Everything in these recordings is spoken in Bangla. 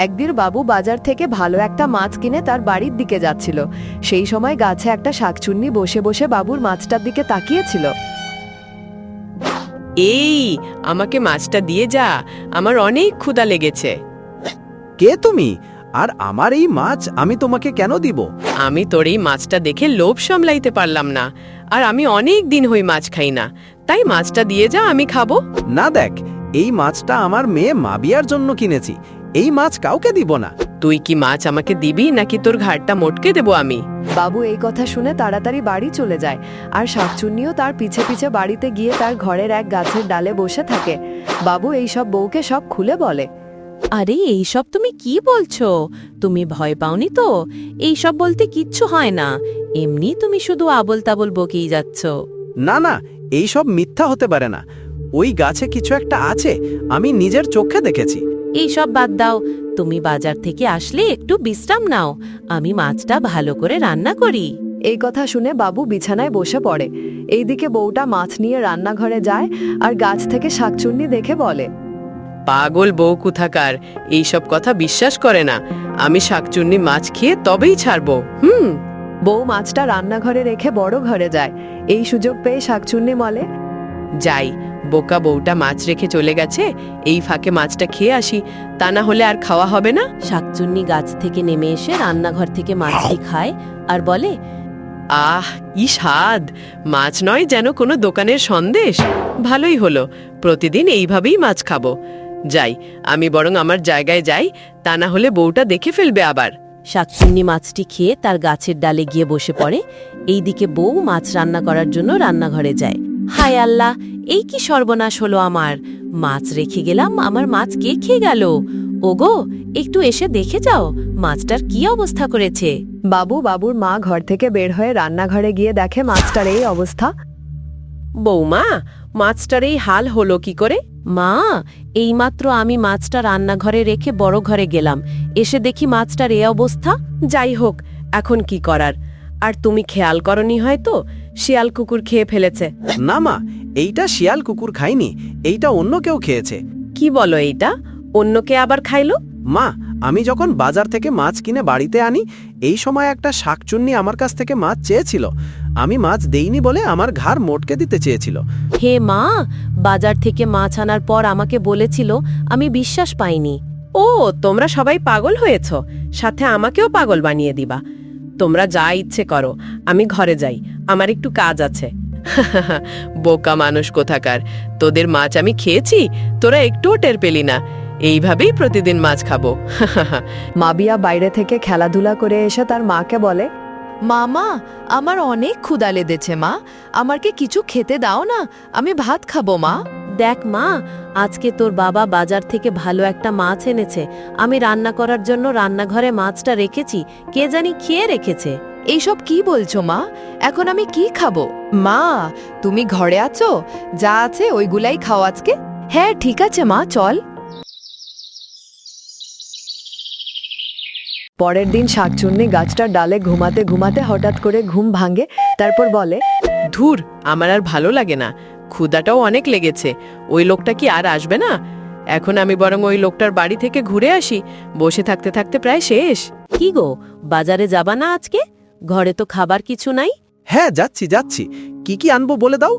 একদিন বাবু বাজার থেকে ভালো একটা মাছ কিনে তার বাড়ির দিকে যাচ্ছিল। সেই সময় গাছে একটা শাকচুন্নি বসে বসে বাবুর মাছটার দিকে তাকিয়েছিল। এই, আমাকে মাছটা দিয়ে যা, আমার অনেক ক্ষুধা লেগেছে। কে তুমি? আর আমার এই মাছ আমি তোমাকে কেন দিব? আমি তোর এই মাছটা দেখে লোভ সামলাইতে পারলাম না, আর আমি অনেক দিন হই মাছ খাই না, তাই মাছটা দিয়ে যা, আমি খাবো। না দেখ, এই মাছটা আমার মেয়ে মাবিয়ার জন্য কিনেছি, এই মাছ কাউকে দিব না। তুই কি মাছ আমাকে দিবি নাকি তোর ঘাড়টা মটকে দেবো আমি? বাবু এই কথা শুনে তাড়াতাড়ি বাড়ি চলে যায়, আর শাকচুন্নিও তার পিছে পিছে বাড়িতে গিয়ে তার ঘরের এক গাছের ডালে বসে থাকে। বাবু এইসব বউকে সব খুলে বলে। আরে এইসব তুমি কি বলছো? তুমি ভয় পাওনি তো? এইসব বলতে কিচ্ছু হয় না, এমনি তুমি শুধু আবল তাবল বকেই যাচ্ছ। না না, এই সব মিথ্যা হতে পারে না, ওই গাছে কিছু একটা আছে, আমি নিজের চোখে দেখেছি। এইসব বাদ দাও, তুমি বাজার থেকে আসলে একটু বিশ্রাম নাও, আমি মাছটা ভালো করে রান্না করি। এই কথা শুনে বাবু বিছানায় বসে পড়ে। এইদিকে বউটা মাছ নিয়ে রান্নাঘরে যায় আর গাছ থেকে শাকচুন্নি দেখে বলে, পাগল বউ কোথাকার, এইসব কথা বিশ্বাস করে না। আমি শাকচুন্নি মাছ খেয়ে তবেই ছাড়বো। বউ মাছটা রান্নাঘরে রেখে বড় ঘরে যায়। এই সুযোগ পেয়ে শাকচুন্নি বলে, যাই, বোকা বউটা মাছ রেখে চলে গেছে, এই ফাঁকে মাছটা খেয়ে আসি, তা না হলে আর খাওয়া হবে না। শাকচুন্নি গাছ থেকে নেমে এসে রান্নাঘর থেকে মাছটি খায় আর বলে, আহ, ই স্বাদ! মাছ নয়, যেন কোনো দোকানের সন্দেশ। ভালোই হলো, প্রতিদিন এইভাবেই মাছ খাবো। যাই, আমি বরং আমার জায়গায় যাই, তা না হলে বউটা দেখে ফেলবে আবার। শাকচুন্নি মাছটি খেয়ে তার গাছের ডালে গিয়ে বসে পড়ে। এইদিকে বউ মাছ রান্না করার জন্য রান্নাঘরে যায়। হায় আল্লাহ, এই কি সর্বনাশ হলো আমার! মাছ রেখে গেলাম, আমার মাছ কে খেয়ে গেল? ওগো, একটু এসে দেখে যাও মাছটার কি অবস্থা করেছে। বাবুর মা ঘর থেকে বের হয়ে রান্নাঘরে গিয়ে দেখে মাছটার এই অবস্থা। বৌমা, মাছটার এই হাল হলো কি করে? মা, এইমাত্র আমি মাছটা রান্নাঘরে রেখে বড় ঘরে গেলাম, এসে দেখি মাছটার এই অবস্থা। যাই হোক, এখন কি করার? আর তুমি খেয়াল করনি হয়তো, শিয়াল কুকুর খেয়ে ফেলেছে। না মা, এইটা শিয়াল কুকুর খায়নি, এইটা অন্য কেউ খেয়েছে। কি বলো, এইটা অন্যকে আবার খাইলো? মা, আমি যখন বাজার থেকে মাছ কিনে বাড়িতে আনি, এই সময় একটা শাকচুন্নি আমার কাছ থেকে মাছ চেয়েছিল, আমি মাছ দেইনি বলে আমার ঘাড় মটকে দিতে চেয়েছিল। হে মা, বাজার থেকে মাছ আনার পর আমাকে বলেছিল, আমি বিশ্বাস পাইনি। ও, তোমরা সবাই পাগল হয়েছ, সাথে আমাকেও পাগল বানিয়ে দিবা। তোমরা যা ইচ্ছে করো, আমি ঘরে যাই, আমার একটু কাজ আছে। বোকা মানুষ কোথাকার, তোদের মাছ আমি খেয়েছি, তোরা একটুও টের পেলি না। এইভাবেই প্রতিদিন মাছ খাবো। মাবিয়া বাইরে থেকে খেলাধুলা করে এসে তার মাকে বলে, মামা, আমার অনেক ক্ষুধা লেগেছে মা, আমাকে কিছু খেতে দাও না, আমি ভাত খাবো মা। দেখ মা, আজকে তোর বাবা বাজার থেকে ভালো একটা মাছ এনেছে, আমি রান্না করার জন্য রান্নাঘরে মাছটা রেখেছি, কে জানি খেয়ে রেখেছে। এইসব কি বলছো মা? এখন আমি কি খাবো? মা, তুমি ঘরে আছো, যা আছে ওইগুলাই খাও আজকে। হ্যাঁ ঠিক আছে মা, চল। পরের দিন শাকচুন্নি গাছটার ডালে ঘুমাতে ঘুমাতে হঠাৎ করে ঘুম ভাঙে। তারপর বলে, ধুর, আমার আর ভালো লাগে না, ক্ষুধাটাও অনেক লেগেছে, ওই লোকটা কি আর আসবে না? এখন আমি বরং ওই লোকটার বাড়ি থেকে ঘুরে আসি, বসে থাকতে থাকতে প্রায় শেষ। কি গো, বাজারে যাবা না আজকে? ঘরে তো খাবার কিছু নাই। হ্যাঁ, যাচ্ছি, কি কি আনবো বলে দাও।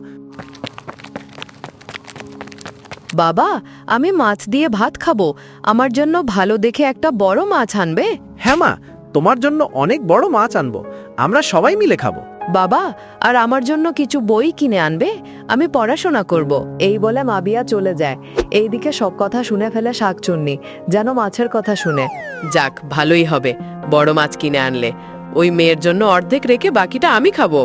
বাবা, আমি মাছ দিয়ে ভাত খাবো, আমার জন্য ভালো দেখে একটা বড় মাছ আনবে। হ্যাঁ মা, তোমার জন্য অনেক বড় মাছ আনবো, আমরা সবাই মিলে খাবো। বাবা, আর আমার জন্য কিছু বই কিনে আনবে, আমি পড়াশোনা করব। এই বলে মাবিয়া চলে যায়। এইদিকে সব কথা শুনে ফেলে শাকচুন্নি, যেন মাছের কথা শুনে। যাক, ভালোই হবে, বড় মাছ কিনে আনলে। ওই মেয়ের জন্য অর্ধেক রেখে বাকিটা আমি খাবো।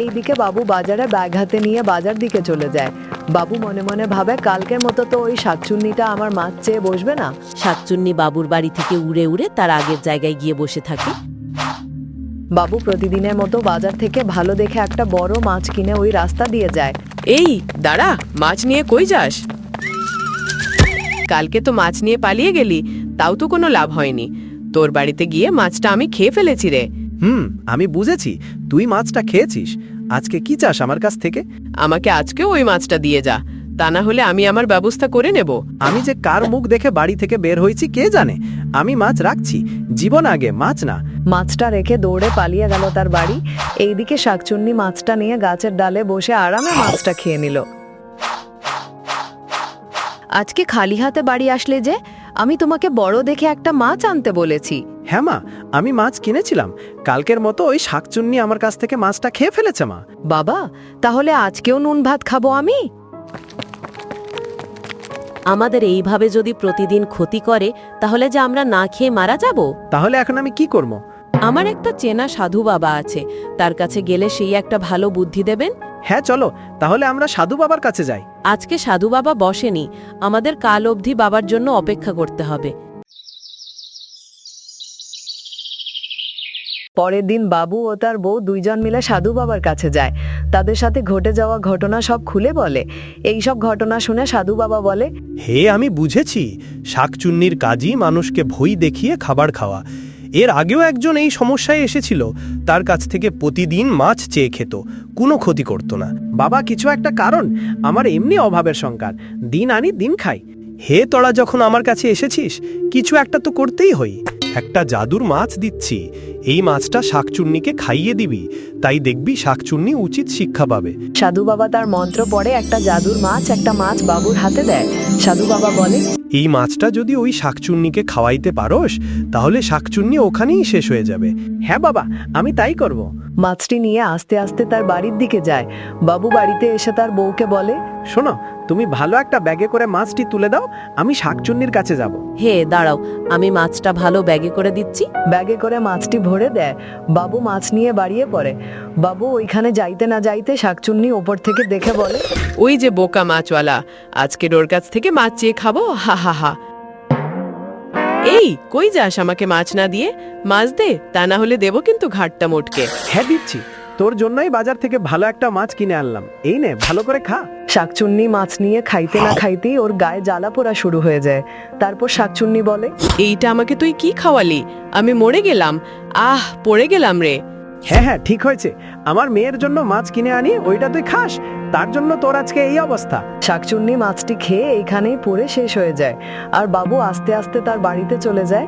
এইদিকে বাবু বাজারে ব্যাগ হাতে নিয়ে বাজার দিকে চলে যায়। বাবু মনে মনে ভাবে, কালকের মতো তো ওই শাকচুন্নিটা আমার মাছ চেয়ে বসবে না। শাকচুন্নি বাবুর বাড়ি থেকে উড়ে উড়ে তার আগের জায়গায় গিয়ে বসে থাকে। বাবু প্রতিদিনের মতো বাজার থেকে ভালো দেখে একটা বড় মাছ কিনে ওই রাস্তা দিয়ে যায়। এই দাঁড়া, মাছ নিয়ে কই যাস? কালকে তো মাছ নিয়ে পালিয়ে গেলি, তাও তো কোনো লাভ হয়নি। তোর বাড়িতে গিয়ে মাছটা আমি খেয়ে ফেলেছি রে। আমি বুঝেছি, তুই মাছটা খেয়েছিস। আজকে কি চাস আমার কাছ থেকে? আমাকে আজকে ওই মাছটা দিয়ে যা, তা না হলে আমি আমার ব্যবস্থা করে নেব। আমি যে কার মুখ দেখে বাড়ি থেকে বের হয়েছি কে জানে। আমি মাছ রাখছি, জীবন আগে, মাছ না। মাছটা রেখে দৌড়ে পালিয়ে গেল তার বাড়ি। এইদিকে শাকচুন্নি মাছটা নিয়ে গাছের ডালে বসে আরামে মাছটা খেয়ে নিল। আজকে খালি হাতে বাড়ি আসলে যে? আমি তোমাকে বড় দেখে একটা মাছ আনতে বলেছি। হ্যাঁ মা, আমি মাছ কিনেছিলাম। কালকের মতো ওই শাকচুন্নি আমার কাছ থেকে মাছটা খেয়ে ফেলেছে মা। বাবা, তাহলে আজকেও নুন ভাত খাবো আমি? আমাদের এইভাবে যদি প্রতিদিন ক্ষতি করে তাহলে যে আমরা না খেয়ে মারা যাব। তাহলে এখন আমি কি করব? আমার একটা চেনা সাধু বাবা আছে, তার কাছে গেলে সেই একটা ভালো বুদ্ধি দেবেন। হ্যাঁ চলো, তাহলে আমরা সাধু বাবার কাছে যাই। আজকে সাধু বাবা বসেনি, আমাদের কাল অবধি বাবার জন্য অপেক্ষা করতে হবে। পরের দিন বাবু ও তার বউ দুইজন মিলে সাধু বাবার কাছে যায়। তাদের সাথে ঘটে যাওয়া ঘটনা সব খুলে বলে। এই সব ঘটনা শুনে সাধু বাবা বলে, হে, আমি বুঝেছি, শাকচুন্নির কাজই মানুষকে ভয় দেখিয়ে খাবার খাওয়া। এর আগেও একজন এই সমস্যায় এসেছিল, তার কাছ থেকে প্রতিদিন মাছ চেয়ে খেত, কোনো ক্ষতি করত না। বাবা, কিছু একটা কারণ? আমার এমনি অভাবের সংকার, দিন আনি দিন খাই। হে, তোরা যখন আমার কাছে এসেছিস, কিছু একটা তো করতেই হই। একটা জাদুর মাছ দিচ্ছি, এই মাছটা শাকচুন্নিকে খাইয়ে দিবি, তাই দেখবি শাকচুন্নি উচিত শিক্ষা পাবে। সাধু বাবা তার মন্ত্র পড়ে একটা জাদুর মাছ একটা মাছ বাবুর হাতে দেয়। সাধু বাবা বলে, এই মাছটা যদি ওই শাকচুন্নিকে খাওয়াইতে পারোস, তাহলে শাকচুন্নি ওখানেই শেষ হয়ে যাবে। হ্যাঁ বাবা, আমি তাই করব। মাছটি নিয়ে আস্তে আস্তে তার বাড়ির দিকে যায়। বাবু বাড়িতে এসে তার বউকে বলে, শোনো, তুমি ভালো একটা ব্যাগে করে মাছটি তুলে দাও, আমি শাকচুন্নির কাছে যাব। হে দাঁড়াও, আমি মাছটা ভালো ব্যাগে করে দিচ্ছি। ব্যাগে করে মাছটি ভরে দেয়। বাবু মাছ নিয়ে বাড়িয়ে পড়ে। বাবু ওইখানে যাইতে না যাইতে শাকচুন্নি ওপর থেকে দেখে বলে, ওই যে বোকা মাছওয়ালা, আজকে ওর কাছ থেকে মাছ চেয়ে খাবো, হা হা হা। এই কই যাস আমাকে মাছ না দিয়ে? মাছ দে, তা না হলে দেবো কিন্তু ঘাটটা মোটকে। হ্যাঁ দিচ্ছি, তোর জন্যই বাজার থেকে ভালো একটা মাছ কিনে আনলাম, এই নে ভালো করে খা। শাকচুন্নি মাছ নিয়ে খাইতে না খাইতেই ওর গায়ে জ্বালা পোড়া শুরু হয়ে যায়। তারপর শাকচুন্নি বলে, এইটা আমাকে তুই কি খাওয়ালি? আমি মরে গেলাম, আহ পড়ে গেলাম রে। হ্যাঁ হ্যাঁ, ঠিক হয়েছে, আমার মেয়ের জন্য মাছ কিনে আনি, ওইটা তুই খাস, তার জন্য তোর আজকে এই অবস্থা। শাকচুন্নি মাছটি খেয়ে এইখানেই পড়ে শেষ হয়ে যায়। আর বাবু আস্তে আস্তে তার বাড়িতে চলে যায়।